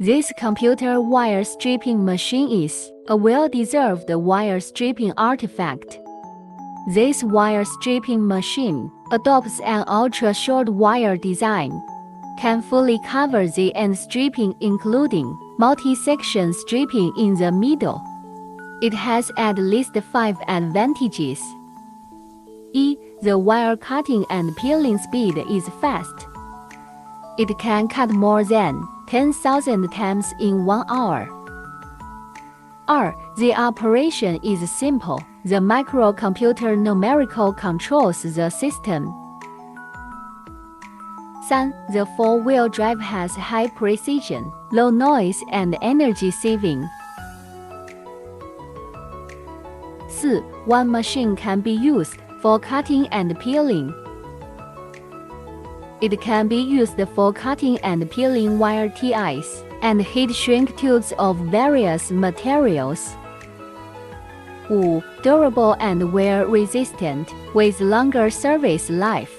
This computer wire stripping machine is a well-deserved wire stripping artifact. This wire stripping machine adopts an ultra-short wire design, can fully cover the end stripping including multi-section stripping in the middle. It has at least 5 advantages. The wire cutting and peeling speed is fast. It can cut more than 10,000 times in 1 hour. The operation is simple. The microcomputer numerically controls the system. The four-wheel drive has high precision, low noise and energy saving. 1 machine can be used for cutting and peeling. It can be used for cutting and peeling wire ties and heat shrink tubes of various materials. Durable and wear resistant, with longer service life.